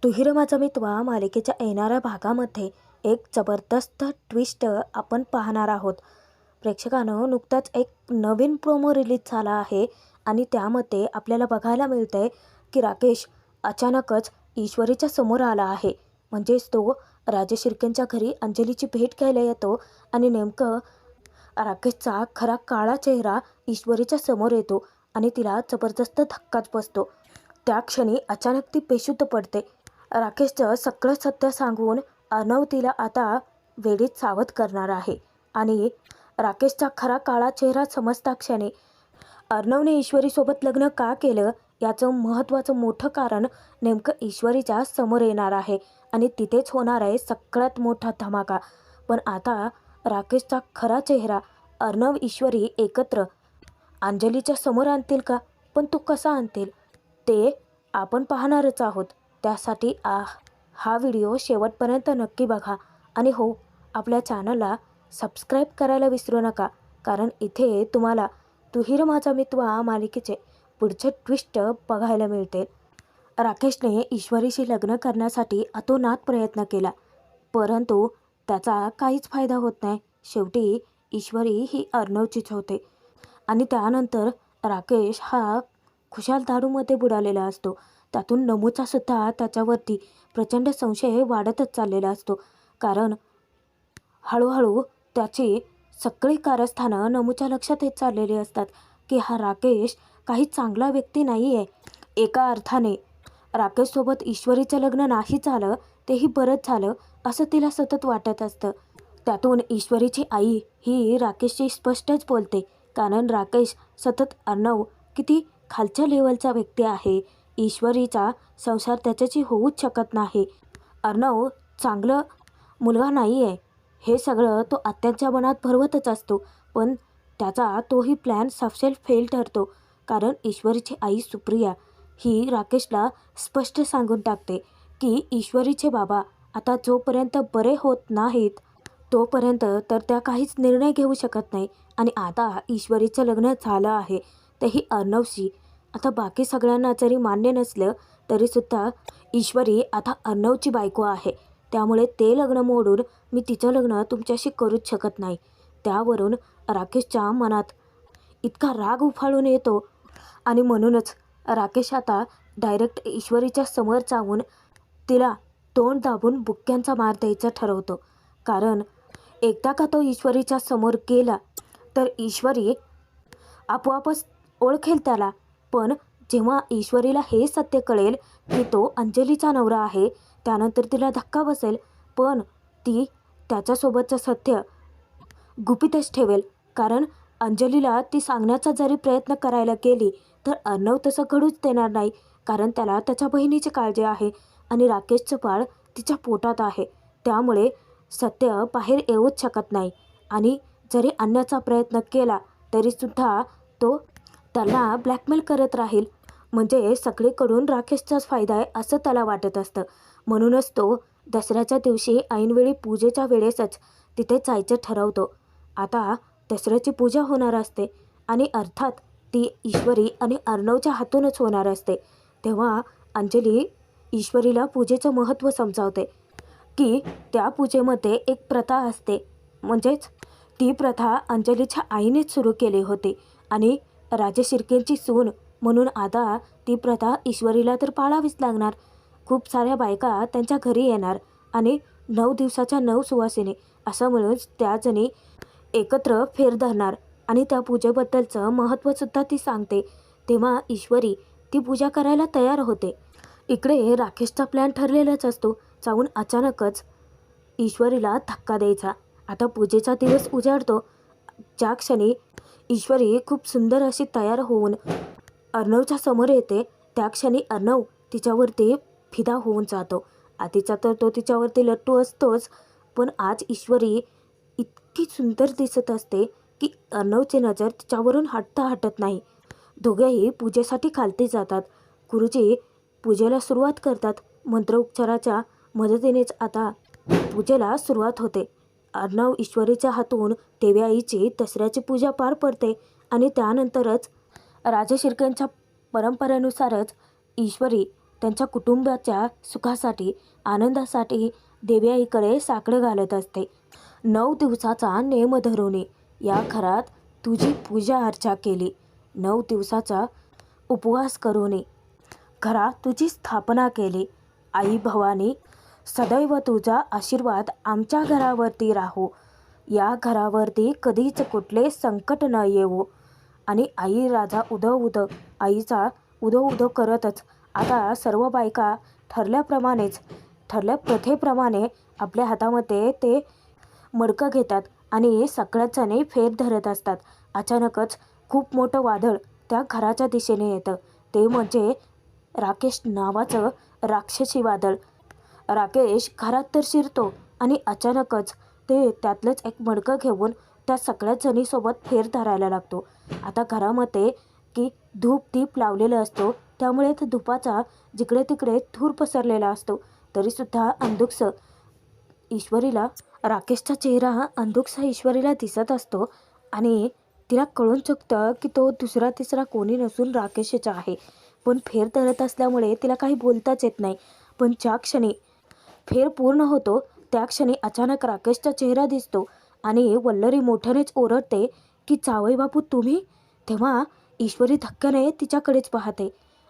तुहिर माझा मितवा मालिकेच्या येणाऱ्या भागामध्ये एक जबरदस्त ट्विस्ट आपण पाहणार आहोत. प्रेक्षकांनो, नुकताच एक नवीन प्रोमो रिलीज झाला आहे आणि त्यामध्ये आपल्याला बघायला मिळतंय की राकेश अचानकच ईश्वरीच्या समोर आला आहे. म्हणजेच तो राजेश शिर्केंच्या घरी अंजलीची भेट घ्यायला येतो आणि नेमकं राकेशचा खरा काळा चेहरा ईश्वरीच्या समोर येतो आणि तिला जबरदस्त धक्काच बसतो. त्या क्षणी अचानक ती बेशुद्ध पडते. राकेशचं सगळं सत्य सांगून अर्णव तिला आता वेडीत सावध करणार आहे आणि राकेशचा खरा काळा चेहरा समजता क्षणी अर्णवने ईश्वरीसोबत लग्न का केलं याचं महत्त्वाचं मोठं कारण नेमकं ईश्वरीच्या समोर येणार आहे आणि तिथेच होणार आहे सगळ्यात मोठा धमाका. पण आता राकेशचा खरा चेहरा अर्णव ईश्वरी एकत्र अंजलीच्या समोर आणतील का? पण तो कसा आणतील ते आपण पाहणारच आहोत. त्यासाठी हा व्हिडिओ शेवटपर्यंत नक्की बघा आणि हो, आपल्या चॅनलला सबस्क्राईब करायला विसरू नका, कारण इथे तुम्हाला तुहिर माझा मितवा मालिकेचे पुढचे ट्विस्ट बघायला मिळते. राकेशने ईश्वरीशी लग्न करण्यासाठी अतोनात प्रयत्न केला, परंतु त्याचा काहीच फायदा होत नाही. शेवटी ईश्वरी ही अर्णवचीच होते आणि त्यानंतर राकेश हा खुशाल दारूमध्ये बुडालेला असतो. त्यातून नमूचा सुद्धा त्याच्यावरती प्रचंड संशय वाढतच चाललेला असतो, कारण हळूहळू त्याची सगळी कारस्थानं नमूच्या लक्षात येत चाललेली असतात की हा राकेश काही चांगला व्यक्ती नाही आहे. एका अर्थाने राकेशसोबत ईश्वरीचं लग्न नाही झालं तेही बरंच झालं असं तिला सतत वाटत असतं. त्यातून ईश्वरीची आई ही राकेशशी स्पष्टच बोलते, कारण राकेश सतत अर्णव किती खालच्या लेवलचा व्यक्ती आहे, ईश्वरीचा संसार त्याच्याशी होऊच शकत नाही, अर्णव चांगलं मुलगा नाही आहे, हे सगळं तो आत्यांच्या मनात भरवतच असतो. पण त्याचा तोही प्लॅन सपशेल फेल ठरतो, कारण ईश्वरीची आई सुप्रिया ही राकेशला स्पष्ट सांगून टाकते की ईश्वरीचे बाबा आता जोपर्यंत बरे होत नाहीत तोपर्यंत तर त्या काहीच निर्णय घेऊ शकत नाही. आणि आता ईश्वरीचं लग्न झालं आहे तेही अर्णवशी. आता बाकी सगळ्यांना जरी मान्य नसलं तरीसुद्धा ईश्वरी आता अर्णवची बायको आहे, त्यामुळे ते लग्न मोडून मी तिचं लग्न तुमच्याशी करूच शकत नाही. त्यावरून राकेशच्या मनात इतका राग उफाळून येतो आणि म्हणूनच राकेश आता डायरेक्ट ईश्वरीच्या समोर जाऊन तिला तोंड दाबून बुक्क्यांचा मार द्यायचा ठरवतो. कारण एकदा का तो ईश्वरीच्या समोर गेला तर ईश्वरी आपोआपच ओळखेल त्याला. पण जेव्हा ईश्वरीला हे सत्य कळेल की तो अंजलीचा नवरा आहे त्यानंतर तिला धक्का बसेल, पण ती त्याच्यासोबतचं सत्य गुपितच ठेवेल, कारण अंजलीला ती सांगण्याचा जरी प्रयत्न करायला गेली तर अर्णव तसं घडूच देणार नाही, कारण त्याला त्याच्या बहिणीची काळजी आहे आणि राकेशचं बाळ तिच्या पोटात आहे. त्यामुळे सत्य बाहेर येऊच शकत नाही आणि जरी आणण्याचा प्रयत्न केला तरीसुद्धा तो त्याला ब्लॅकमेल करत राहील. म्हणजे सगळीकडून राकेशचाच फायदा आहे असं त्याला वाटत असतं. म्हणूनच तो दसऱ्याच्या दिवशी ऐनवेळी पूजेच्या वेळेसच तिथे जायचं ठरवतो. आता दसऱ्याची पूजा होणार असते आणि अर्थात ती ईश्वरी आणि अर्णवच्या हातूनच होणार असते. तेव्हा अंजली ईश्वरीला पूजेचं महत्त्व समजावते की त्या पूजेमध्ये एक प्रथा असते, म्हणजेच ती प्रथा अंजलीच्या आईनेच सुरू केली होती आणि राजेश शिर्केंची सून म्हणून आता ती प्रथा ईश्वरीला तर पाळावीच लागणार. खूप साऱ्या बायका त्यांच्या घरी येणार आणि 9 दिवसाच्या 9 सुवासिनी असं म्हणून त्याजणी एकत्र फेर धरणार आणि त्या पूजेबद्दलचं महत्त्वसुद्धा ती सांगते. तेव्हा ईश्वरी ती पूजा करायला तयार होते. इकडे राकेशचा प्लॅन ठरलेलाच असतो, जाऊन अचानकच ईश्वरीला धक्का द्यायचा. आता पूजेचा दिवस उजाडतो. ज्या क्षणी ईश्वरी खूप सुंदर अशी तयार होऊन अर्णवच्या समोर येते त्या क्षणी अर्णव तिच्यावरती फिदा होऊन जातो. आधीचा तर तो तिच्यावरती लट्टू असतोच, पण आज ईश्वरी इतकी सुंदर दिसत असते की अर्णवची नजर तिच्यावरून हटत नाही. दोघेही पूजेसाठी खालती जातात. गुरुजी पूजेला सुरुवात करतात. मंत्रोच्चाराच्या मदतीनेच आता पूजेला सुरुवात होते. अर्णव ईश्वरीच्या हातून देवी आईची दसऱ्याची पूजा पार पडते आणि त्यानंतरच राजेश शिर्केंच्या परंपरेनुसारच ईश्वरी त्यांच्या कुटुंबाच्या सुखासाठी आनंदासाठी देवी आईकडे साकडं घालत असते. 9 दिवसाचा नेम धरून या घरात तुझी पूजा अर्चा केली. 9 दिवसाचा उपवास करून घरात तुझी स्थापना केली. आई भवानी सदैव तुझा आशीर्वाद आमच्या घरावरती राहो. या घरावरती कधीच कुठले संकट न येवो. आणि आई राजा उदो आईचा उदो करतच आता सर्व बायका ठरल्या प्रथेप्रमाणे आपल्या हातामध्ये ते मडकं घेतात आणि सगळ्याच जणी फेर धरत असतात. अचानकच खूप मोठं वादळ त्या घराच्या दिशेने येतं. ते म्हणजे राकेश नावाचं राक्षसी वादळ. राकेश घरात तर शिरतो आणि अचानकच ते त्यातलंच एक मडकं घेऊन त्या सगळ्याच जणीसोबत फेर धरायला लागतो. आता घरामध्ये की धूप दीप लावलेला असतो, त्यामुळे त्या धुपाचा जिकडे तिकडे धूर पसरलेला असतो. तरीसुद्धा राकेशचा चेहरा अंधुकसा ईश्वरीला दिसत असतो आणि तिला कळून चुकतं की तो दुसरा तिसरा कोणी नसून राकेशच आहे. पण फेर धरत असल्यामुळे तिला काही बोलताच येत नाही. पण ज्या क्षणी फेर पूर्ण होतो त्या क्षणी अचानक राकेशचा चेहरा दिसतो आणि वल्लरी मोठ्यानेच ओरडते की जावई बापू तुम्ही. तेव्हा ईश्वरी धक्क्याने तिच्याकडेच पाहते.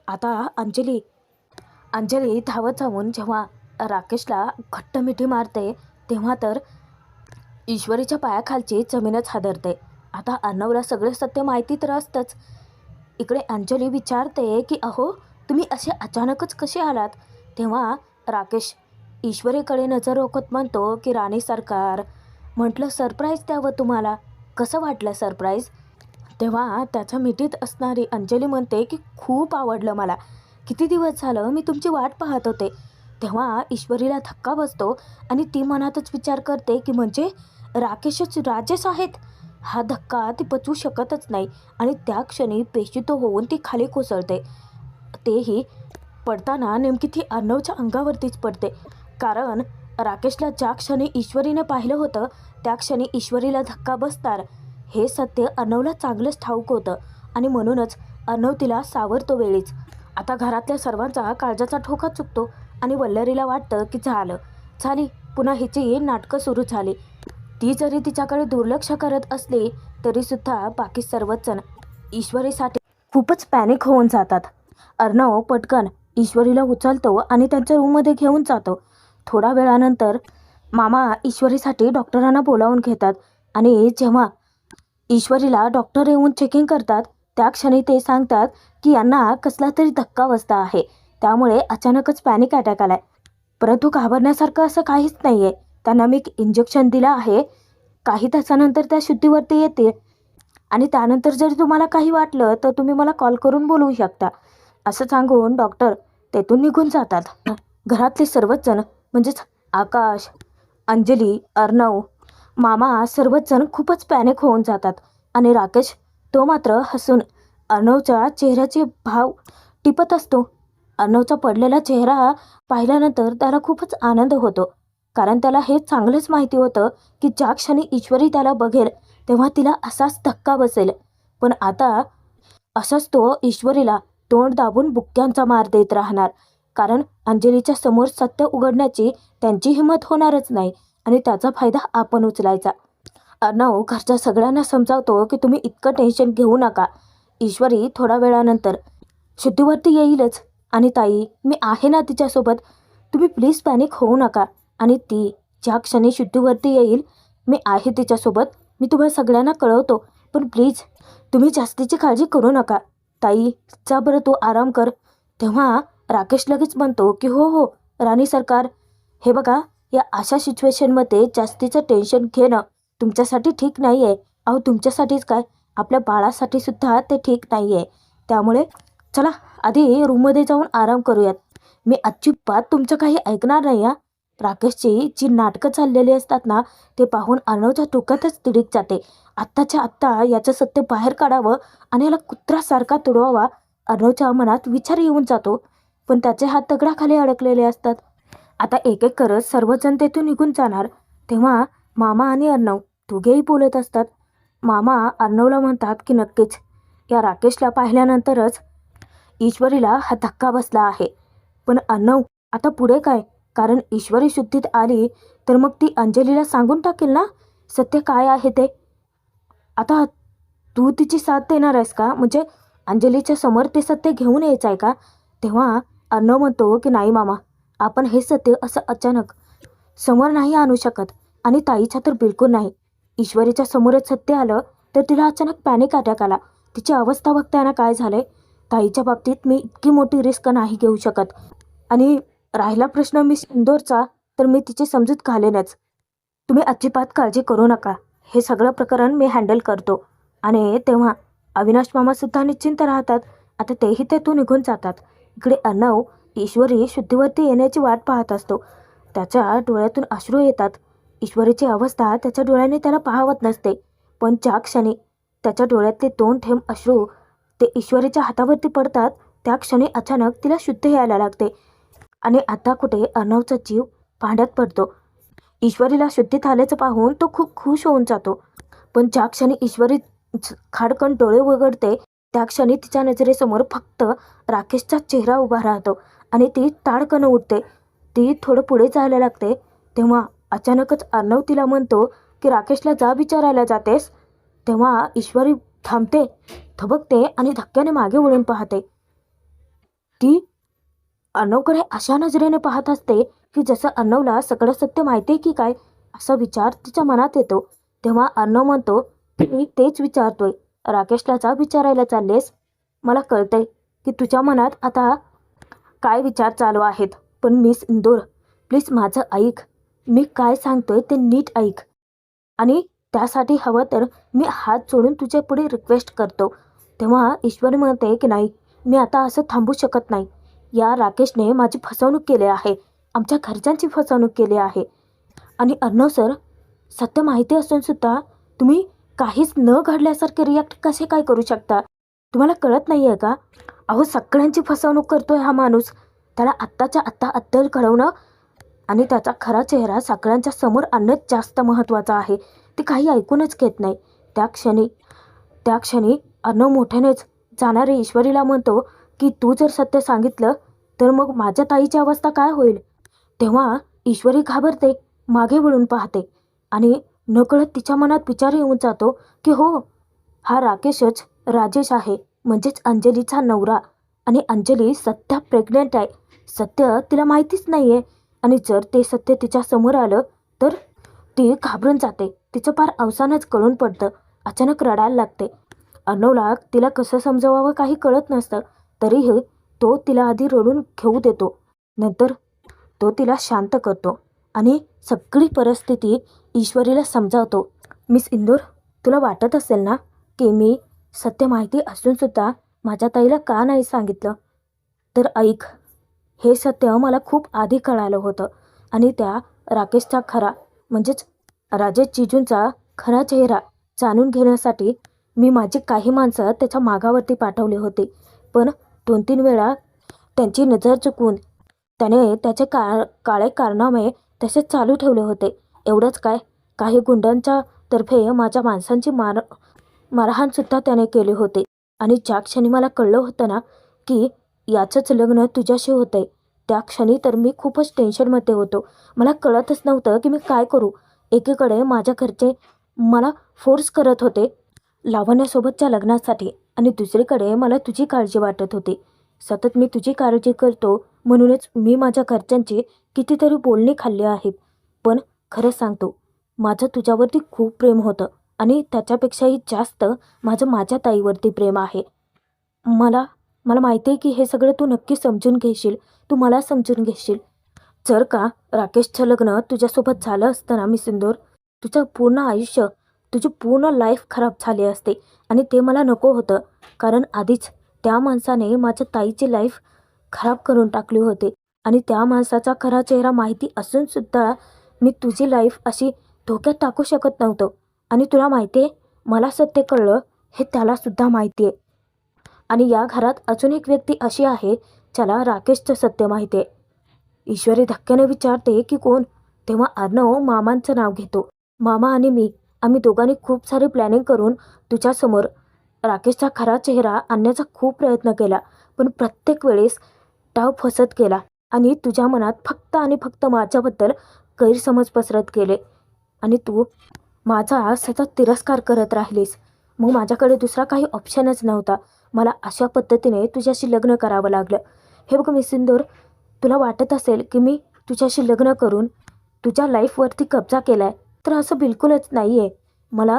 आता अंजली धावत जाऊन जेव्हा राकेशला घट्ट मिठी मारते तेव्हा तर ईश्वरीच्या पायाखालची जमीनच हादरते. आता अर्णवला सगळं सत्य माहिती तर असतंच. इकडे अंजली विचारते की अहो तुम्ही असे अचानकच कसे आलात. तेव्हा राकेश ईश्वरीकडे नजर रोखत म्हणतो की राणी सरकार, म्हटलं सरप्राईज द्यावं तुम्हाला. कसं वाटलं सरप्राईज. तेव्हा त्याच्या मिठीत असणारी अंजली म्हणते की खूप आवडलं मला. किती दिवस झालं मी तुमची वाट पाहत होते. तेव्हा ईश्वरीला धक्का बसतो आणि ती मनातच विचार करते की म्हणजे राकेशच राजेश आहेत. हा धक्का ती पचवू शकतच नाही आणि त्या क्षणी बेशुद्ध होऊन ती खाली कोसळते. तेही पडताना नेमकी ती अर्णवच्या अंगावरतीच पडते. कारण राकेशला ज्या क्षणी ईश्वरीने पाहिलं होतं त्या क्षणी ईश्वरीला धक्का बसणार हे सत्य अर्णवला चांगलंच ठाऊक होतं आणि म्हणूनच अर्णव तिला सावरतो वेळीच. आता घरातल्या सर्वांचा काळजाचा ठोका चुकतो आणि वल्लरीला वाटतं की झाली पुन्हा हिची नाटकं सुरू झाली. ती जरी तिच्याकडे दुर्लक्ष करत असली तरीसुद्धा बाकी सर्वच जण ईश्वरीसाठी खूपच पॅनिक होऊन जातात. अर्णव पटकन ईश्वरीला उचलतो आणि त्यांच्या रूममध्ये घेऊन जातो. थोडा वेळानंतर मामा ईश्वरीसाठी डॉक्टरांना बोलावून घेतात आणि जेव्हा ईश्वरीला डॉक्टर येऊन चेकिंग करतात त्या क्षणी ते सांगतात की यांना कसला तरी धक्का बसला आहे, त्यामुळे अचानकच पॅनिक अटॅक आलाय. परंतु घाबरण्यासारखं असं काहीच नाही आहे. त्यांना मी इंजेक्शन दिलं आहे. काही तासानंतर त्या शुद्धीवरती येतील आणि त्यानंतर जर तुम्हाला काही वाटलं तर तुम्ही मला कॉल करून बोलवू शकता, असं सांगून डॉक्टर तेथून निघून जातात. घरातले सर्वच जण म्हणजेच आकाश, अंजली, अर्णव, मामा सर्वच जण खूपच पॅनिक होऊन जातात आणि राकेश तो मात्र हसून अर्णवच्या चेहऱ्याचे भाव टिपत असतो. अर्णवचा पडलेला चेहरा पाहिल्यानंतर त्याला खूपच आनंद होतो, कारण त्याला हे चांगलंच माहिती होतं की ज्या क्षणी ईश्वरी त्याला बघेल तेव्हा तिला असाच धक्का बसेल. पण आता असाच तो ईश्वरीला तोंड दाबून बुक्क्यांचा मार देत राहणार, कारण अंजलीच्या समोर सत्य उघडण्याची त्यांची हिंमत होणारच नाही आणि त्याचा फायदा आपण उचलायचा. अर्णव घरच्या सगळ्यांना समजावतो की तुम्ही इतकं टेन्शन घेऊ नका. ईश्वरी थोड्या वेळानंतर शुद्धीवरती येईलच आणि ताई मी आहे ना तिच्यासोबत, तुम्ही प्लीज पॅनिक होऊ नका. आणि ती ज्या क्षणी शुद्धीवरती येईल मी आहे तिच्यासोबत, मी तुम्हाला सगळ्यांना कळवतो. पण प्लीज तुम्ही जास्तीची काळजी करू नका. ताई जा बरं तू आराम कर. तेव्हा राकेश लगेच म्हणतो की हो राणी सरकार, हे बघा या अशा सिच्युएशनमध्ये जास्तीचं टेन्शन घेणं तुमच्यासाठी ठीक नाही आहे. अहो तुमच्यासाठीच काय, आपल्या बाळासाठी सुद्धा ते ठीक नाही आहे. त्यामुळे चला आधी रूममध्ये जाऊन आराम करूयात. मी अजिबात तुमचं काही ऐकणार नाही हा. राकेशची जी नाटकं चाललेली असतात ना ते पाहून अर्णवच्या डोक्यातच तिडीक जाते. आत्ताच्या आत्ता याचं सत्य बाहेर काढावं आणि याला कुत्रासारखा तुडवावा अर्णवच्या मनात विचार येऊन जातो. पण त्याचे हात दगडाखाली अडकलेले असतात. आता एक एक करत सर्वजण तेथून निघून जाणार तेव्हा मामा आणि अर्णव दोघेही बोलत असतात. मामा अर्णवला म्हणतात की नक्कीच या राकेशला पाहिल्यानंतरच ईश्वरीला हा धक्का बसला आहे. पण अर्णव, आता पुढे काय? कारण ईश्वरी शुद्धीत आली तर मग ती अंजलीला सांगून टाकेल ना सत्य काय आहे ते. आता तू तिची साथ देणार आहेस का? म्हणजे अंजलीच्या समोर ते सत्य घेऊन यायचं आहे का? तेव्हा अर्णव म्हणतो की नाही मामा, आपण हे सत्य असं अचानक समोर नाही आणू शकत. आणि ताईच्या तर बिलकुल नाही. ईश्वरीच्या समोरच सत्य आलं तर तिला अचानक पॅनिक अटॅक आला. तिची अवस्था बघताय ना काय झालंय. ताईच्या बाबतीत मी इतकी मोठी रिस्क नाही घेऊ शकत. आणि राहिला प्रश्न मिस इंदोरचा, तर मी तिची समजूत घालेनच. तुम्ही अजिबात काळजी करू नका. हे सगळं प्रकरण मी हँडल करतो. आणि तेव्हा अविनाश मामासुद्धा निश्चिंत राहतात. आता तेही तेथून निघून जातात. इकडे अर्णव ईश्वरी शुद्धीवरती येण्याची वाट पाहत असतो. त्याच्या डोळ्यातून अश्रू येतात. ईश्वरीची अवस्था त्याच्या डोळ्याने त्याला पाहावत नसते. पण ज्या क्षणी त्याच्या डोळ्यातले 2 थेंब अश्रू ते ईश्वरीच्या हातावरती पडतात, त्या क्षणी अचानक तिला शुद्ध यायला लागते. आणि आता कुठे अर्णवचा जीव भांड्यात पडतो. ईश्वरीला शुद्धीत आल्याचं पाहून तो खूप खुश होऊन जातो. पण ज्या क्षणी ईश्वरी खाडकन डोळे उघडते, त्या क्षणी तिच्या नजरेसमोर फक्त राकेशचा चेहरा उभा राहतो. आणि ती ताडकन उठते. ती थोडं पुढे जायला लागते. तेव्हा अचानकच अर्णव तिला म्हणतो की राकेशला जा विचारायला जातेस. तेव्हा ईश्वरी थांबते, थबकते आणि धक्क्याने मागे वळून पाहते. ती अर्णवकडे अशा नजरेने पाहत असते की जसं अर्णवला सगळं सत्य माहिती आहे की काय, असा विचार तिच्या मनात येतो. तेव्हा अर्णव म्हणतो की मी तेच विचारतोय, राकेशला जा विचारायला चाललेस. मला कळतंय की तुझ्या मनात आता काय विचार चालू आहेत. पण मिस इंदोर, प्लीज माझं ऐक. मी काय सांगतोय ते नीट ऐक. आणि त्यासाठी हवं तर मी हात जोडून तुझ्या पुढे रिक्वेस्ट करतो. तेव्हा ईश्वरी म्हणते की नाही, मी आता असं थांबू शकत नाही. या राकेशने माझी फसवणूक केली आहे. आमच्या घरच्यांची फसवणूक केली आहे. आणि अर्णव सर, सत्य माहिती असूनसुद्धा तुम्ही काहीच न घडल्यासारखे रिॲक्ट कसे काय करू शकता? तुम्हाला कळत नाही आहे का? अहो, सगळ्यांची फसवणूक करतोय हा माणूस. त्याला आत्ताच्या आत्ता अद्दल घडवणं आणि त्याचा खरा चेहरा सगळ्यांच्या समोर आणणंच जास्त महत्त्वाचं आहे. ते काही ऐकूनच घेत नाही. त्या क्षणी अर्णव मोठ्यानेच जाणारे ईश्वरीला म्हणतो की तू जर सत्य सांगितलं तर मग माझ्या ताईची अवस्था काय होईल? तेव्हा ईश्वरी घाबरते, मागे वळून पाहते. आणि नकळत तिच्या मनात विचार येऊन जातो की हो, हा राकेशच राजेश आहे, म्हणजेच अंजलीचा नवरा. आणि अंजली सध्या प्रेग्नेंट आहे. सत्य तिला माहितीच नाही आहे. आणि जर ते सत्य तिच्या समोर आलं तर ती घाबरून जाते. तिचं फार अवसानच कळून पडतं. अचानक रडायला लागते. अर्णवला तिला कसं समजवावं काही कळत नसतं. तरीही तो तिला आधी रडून घेऊ देतो. नंतर तो तिला शांत करतो आणि सगळी परिस्थिती ईश्वरीला समजावतो. मिस इंदोर, तुला वाटत असेल ना की मी सत्य माहिती असूनसुद्धा माझ्या ताईला का नाही सांगितलं? तर ऐक, हे सत्य मला खूप आधी कळालं होतं. आणि त्या राकेशचा खरा म्हणजेच राजेश जिजूंचा खरा चेहरा जाणून घेण्यासाठी मी माझी काही माणसं त्याच्या मागावरती पाठवली होती. पण 2-3 वेळा त्यांची नजर चुकवून त्याने त्याचे काळे कारनामे तसेच चालू ठेवले होते. एवढंच काय, काही गुंडांच्या तर्फे माझ्या माणसांची मारहाणसुद्धा त्याने केली होती. आणि ज्या क्षणी मला कळलं होतं ना की याचंच लग्न तुझ्याशी होतंय, त्या क्षणी तर मी खूपच टेन्शनमध्ये होतो. मला कळतच नव्हतं की मी काय करू. एकीकडे माझ्या घरचे मला फोर्स करत होते लावण्यासोबतच्या लग्नासाठी, आणि दुसरीकडे मला तुझी काळजी वाटत होती. सतत मी तुझी काळजी करतो म्हणूनच मी माझ्या घरच्यांची कितीतरी बोलणी खाल्ली आहेत. पण खरं सांगतो, माझं तुझ्यावरती खूप प्रेम होतं. आणि त्याच्यापेक्षाही जास्त माझं माझ्या ताईवरती प्रेम आहे. मला माहिती आहे की हे सगळं तू नक्की समजून घेशील. तू मला समजून घेशील. जर का राकेशचं लग्न तुझ्यासोबत झालं असतं ना मिस इंदोर, तुझं पूर्ण आयुष्य, तुझी पूर्ण लाईफ खराब झाली असते. आणि ते मला नको होतं. कारण आधीच त्या माणसाने माझ्या ताईची लाईफ खराब करून टाकली होती. आणि त्या माणसाचा खरा चेहरा माहिती असूनसुद्धा मी तुझी लाईफ अशी धोक्यात टाकू शकत नव्हतो. आणि तुला माहिती आहे, मला सत्य कळलं हे त्यालासुद्धा माहिती आहे. आणि या घरात अजून एक व्यक्ती अशी आहे ज्याला राकेशचं सत्य माहिती आहे. ईश्वरी धक्क्याने विचारते की कोण? तेव्हा अर्णव मामांचं नाव घेतो. मामा आणि मी, आम्ही दोघांनी खूप सारी प्लॅनिंग करून तुझ्यासमोर राकेशचा खरा चेहरा आणण्याचा खूप प्रयत्न केला. पण प्रत्येक वेळेस डाव फसत गेला. आणि तुझ्या मनात फक्त आणि फक्त माझ्याबद्दल गैरसमज पसरत गेले आणि तू माझा सतत तिरस्कार करत राहिलीस. मग माझ्याकडे दुसरा काही ऑप्शनच नव्हता. मला अशा पद्धतीने तुझ्याशी लग्न करावं लागलं. हे बघ मिसिंदूर, तुला वाटत असेल की मी तुझ्याशी लग्न करून तुझ्या लाईफवरती कब्जा केला आहे, तर असं बिलकुलच नाही आहे. मला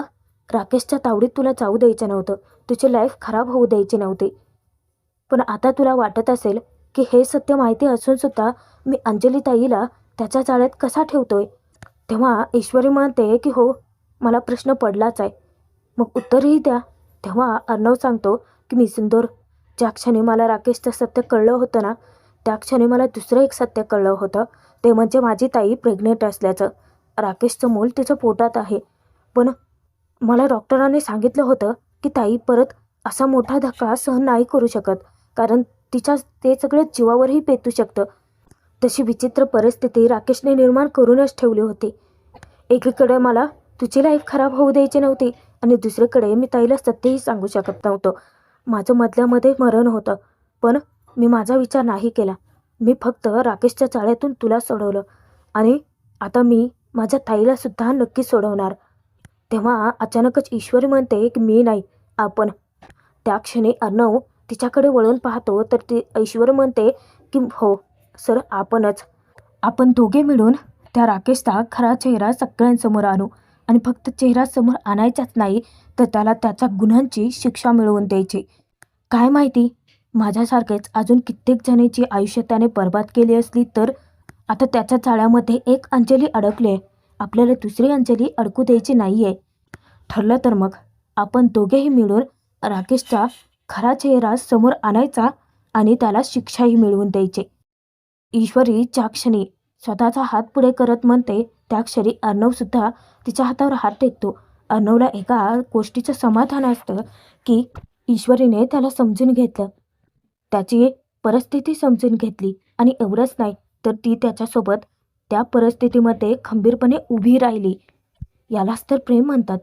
राकेशच्या तावडीत तुला जाऊ द्यायचं नव्हतं. तुझी लाईफ खराब होऊ द्यायची नव्हती. पण आता तुला वाटत असेल की हे सत्य माहिती असूनसुद्धा मी अंजली ताईला त्याच्या जाळ्यात कसा ठेवतोय. तेव्हा ईश्वरी म्हणते की हो, मला प्रश्न पडलाच आहे. मग उत्तरही द्या. तेव्हा अर्णव सांगतो की मिसिंदूर, ज्या क्षणी मला राकेशचं सत्य कळलं होतं ना, त्या क्षणी मला दुसरं एक सत्य कळलं होतं. ते म्हणजे माझी ताई प्रेग्नेंट असल्याचं. राकेशचं मूल तिचं पोटात आहे. पण मला डॉक्टरांनी सांगितलं होतं की ताई परत असा मोठा धक्का सहन नाही करू शकत, कारण तिच्या ते सगळं जीवावरही पेटू शकतं. तशी विचित्र परिस्थिती राकेशने निर्माण करूनच ठेवली होती. एकीकडे मला तुझी लाईफ खराब होऊ द्यायची नव्हती आणि दुसरीकडे मी ताईला सत्यही सांगू शकत नव्हतो. माझं मधल्यामध्ये मरण होतं, पण मी माझा विचार नाही केला. मी फक्त राकेशच्या जाळ्यातून तुला सोडवलं आणि आता मी माझ्या ताईला सुद्धा नक्की सोडवणार. तेव्हा अचानकच ईश्वरी म्हणते की मी नाही, आपण. त्या क्षणी अर्णव तिच्याकडे वळून पाहतो तर ती ईश्वरी म्हणते की हो सर, आपणच. आपण दोघे मिळून त्या राकेशचा खरा चेहरा सगळ्यांसमोर आणू आणि फक्त चेहरा समोर आणायचाच नाही, तर त्याला त्याच्या गुन्ह्यांची शिक्षा मिळवून द्यायची. काय माहिती माझ्यासारखेच अजून कित्येक जणांची आयुष्य त्याने बर्बाद केली असली तर. आता त्याच्या जाळ्यामध्ये एक अंजली अडकली आहे. आपल्याला दुसरी अंजली अडकू द्यायची नाही आहे. ठरलं तर मग आपण दोघेही मिळून राकेशचा खरा चेहरा समोर आणायचा आणि त्याला शिक्षाही मिळवून द्यायची. ईश्वरी ज्या क्षणी स्वतःचा हात पुढे करत म्हणते, त्या क्षणी अर्णवसुद्धा तिच्या हातावर हात टेकतो. अर्णवला एका गोष्टीचं समाधान असतं की ईश्वरीने त्याला समजून घेतलं, त्याची परिस्थिती समजून घेतली आणि एवढंच नाही तर ती त्याच्यासोबत त्या परिस्थितीमध्ये खंबीरपणे उभी राहिली. यालाच तर प्रेम म्हणतात.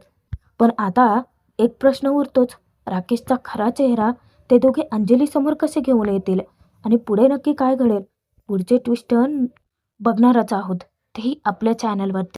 पण आता एक प्रश्न उरतोच, राकेशचा खरा चेहरा ते दोघे अंजलीसमोर कसे घेऊन येतील आणि पुढे नक्की काय घडेल? पुढचे ट्विस्ट बघणारच आहोत, तेही आपल्या चॅनलवरती.